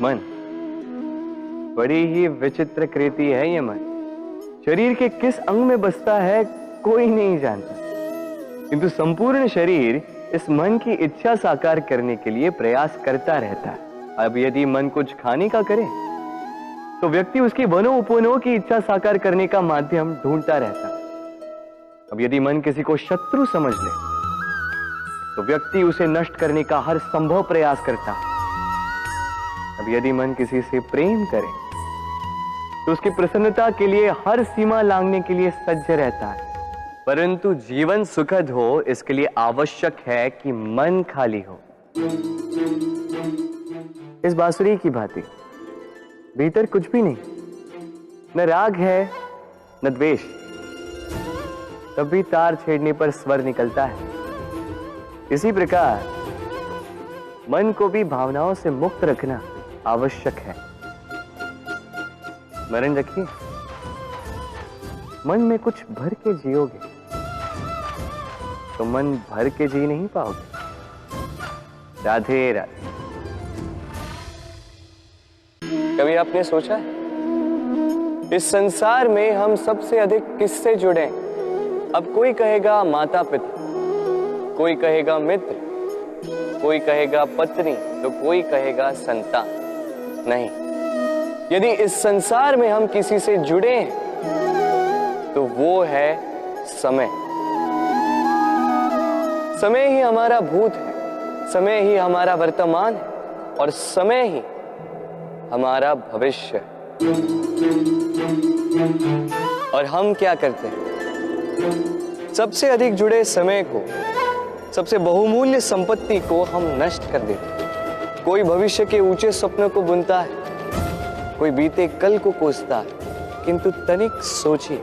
मन बड़ी ही विचित्र कृति है। ये मन शरीर के किस अंग में बसता है कोई नहीं जानता, किंतु संपूर्ण शरीर इस मन की इच्छा साकार करने के लिए प्रयास करता रहता है। अब यदि मन कुछ खाने का करे तो व्यक्ति उसकी वनोपवनों की इच्छा साकार करने का माध्यम ढूंढता रहता है। अब यदि मन किसी को शत्रु समझ ले तो व्यक्ति उसे नष्ट करने का हर संभव प्रयास करता है। अब यदि मन किसी से प्रेम करे तो उसकी प्रसन्नता के लिए हर सीमा लांघने के लिए सज्ज रहता है। परंतु जीवन सुखद हो इसके लिए आवश्यक है कि मन खाली हो। इस बांसुरी की भांति भीतर कुछ भी नहीं, न राग है न द्वेष, तब भी तार छेड़ने पर स्वर निकलता है। इसी प्रकार मन को भी भावनाओं से मुक्त रखना आवश्यक है। स्मरण रखिए, मन में कुछ भर के जियोगे तो मन भर के जी नहीं पाओगे। राधे राधे। कभी आपने सोचा है इस संसार में हम सबसे अधिक किससे जुड़े? अब कोई कहेगा माता पिता, कोई कहेगा मित्र, कोई कहेगा पत्नी, तो कोई कहेगा संतान। नहीं, यदि इस संसार में हम किसी से जुड़े हैं तो वो है समय। समय ही हमारा भूत है, समय ही हमारा वर्तमान है और समय ही हमारा भविष्य। और हम क्या करते हैं? सबसे अधिक जुड़े समय को, सबसे बहुमूल्य संपत्ति को हम नष्ट कर देते हैं। कोई भविष्य के ऊंचे सपनों को बुनता है, कोई बीते कल को कोसता है, किंतु तनिक सोचिए,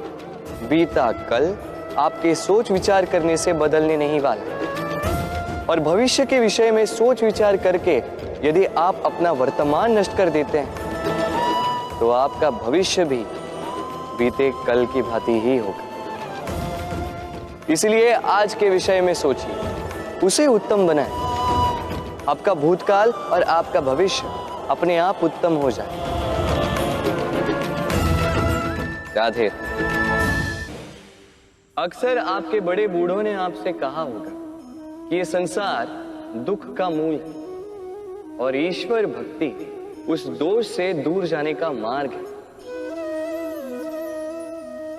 बीता कल आपके सोच विचार करने से बदलने नहीं वाला। और भविष्य के विषय में सोच विचार करके यदि आप अपना वर्तमान नष्ट कर देते हैं तो आपका भविष्य भी बीते कल की भांति ही होगा। इसलिए आज के विषय में सोचिए, उसे उत्तम बनाएं। आपका भूतकाल और आपका भविष्य अपने आप उत्तम हो जाए। राधे। अक्सर आपके बड़े बूढ़ों ने आपसे कहा होगा कि ये संसार दुख का मूल है और ईश्वर भक्ति उस दोष से दूर जाने का मार्ग है।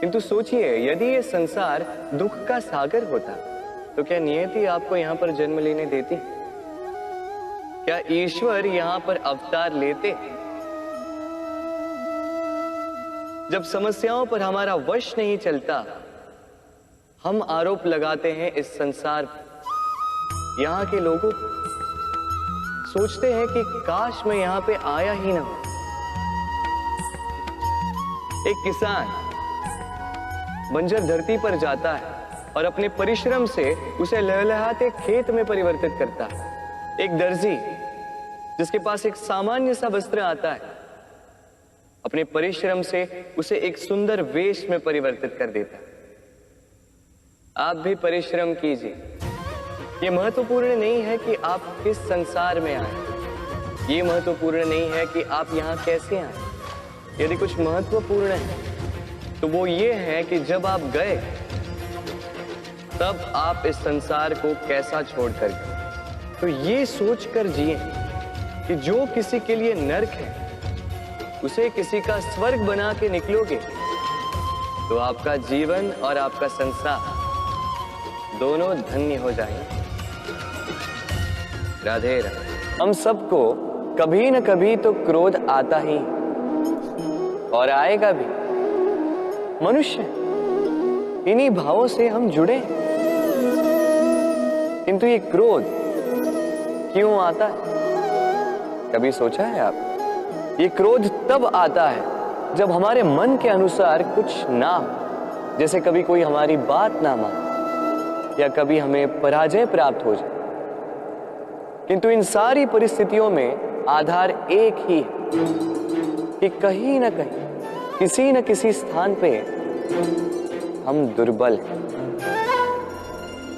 किंतु सोचिए, यदि ये संसार दुख का सागर होता तो क्या नियति आपको यहां पर जन्म लेने देती? क्या ईश्वर यहां पर अवतार लेते? जब समस्याओं पर हमारा वश नहीं चलता, हम आरोप लगाते हैं इस संसार पर। यहां के लोगों सोचते हैं कि काश मैं यहां पे आया ही ना हो। एक किसान बंजर धरती पर जाता है और अपने परिश्रम से उसे लहलहाते खेत में परिवर्तित करता है। एक दर्जी जिसके पास एक सामान्य सा वस्त्र आता है, अपने परिश्रम से उसे एक सुंदर वेश में परिवर्तित कर देता है। आप भी परिश्रम कीजिए। ये महत्वपूर्ण नहीं है कि आप किस संसार में आए, ये महत्वपूर्ण नहीं है कि आप यहाँ कैसे आए। यदि कुछ महत्वपूर्ण है तो वो ये है कि जब आप गए तब आप इस संसार को कैसा छोड़कर गए। तो ये सोचकर जिए कि जो किसी के लिए नरक है उसे किसी का स्वर्ग बना के निकलोगे तो आपका जीवन और आपका संसार दोनों धन्य हो जाएंगे। राधे राधे। हम सबको कभी न कभी तो क्रोध आता ही और आएगा भी। मनुष्य इन्हीं भावों से हम जुड़े। किंतु ये क्रोध क्यों आता है? कभी सोचा है आप? ये क्रोध तब आता है जब हमारे मन के अनुसार कुछ ना हो, जैसे कभी कोई हमारी बात ना माने या कभी हमें पराजय प्राप्त हो जाए। किंतु इन सारी परिस्थितियों में आधार एक ही है कि कहीं ना कहीं, किसी न किसी स्थान पे हम दुर्बल हैं।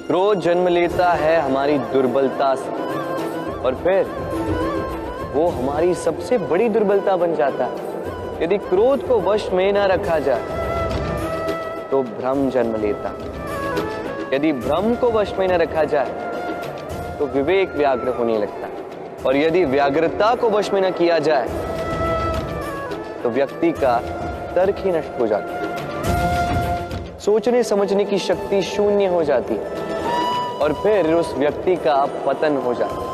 क्रोध जन्म लेता है हमारी दुर्बलता से और फिर वो हमारी सबसे बड़ी दुर्बलता बन जाता है। यदि क्रोध को वश में न रखा जाए तो भ्रम जन्म लेता। यदि भ्रम को वश में न रखा जाए तो विवेक व्याग्र होने लगता, और यदि व्याग्रता को वश में न किया जाए तो व्यक्ति का तर्क ही नष्ट हो जाता है, सोचने समझने की शक्ति शून्य हो जाती है और फिर उस व्यक्ति का पतन हो जाता है।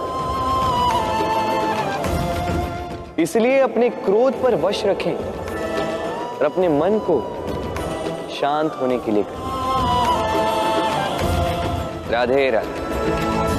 इसलिए अपने क्रोध पर वश रखें और अपने मन को शांत होने के लिए करें। राधे राधे।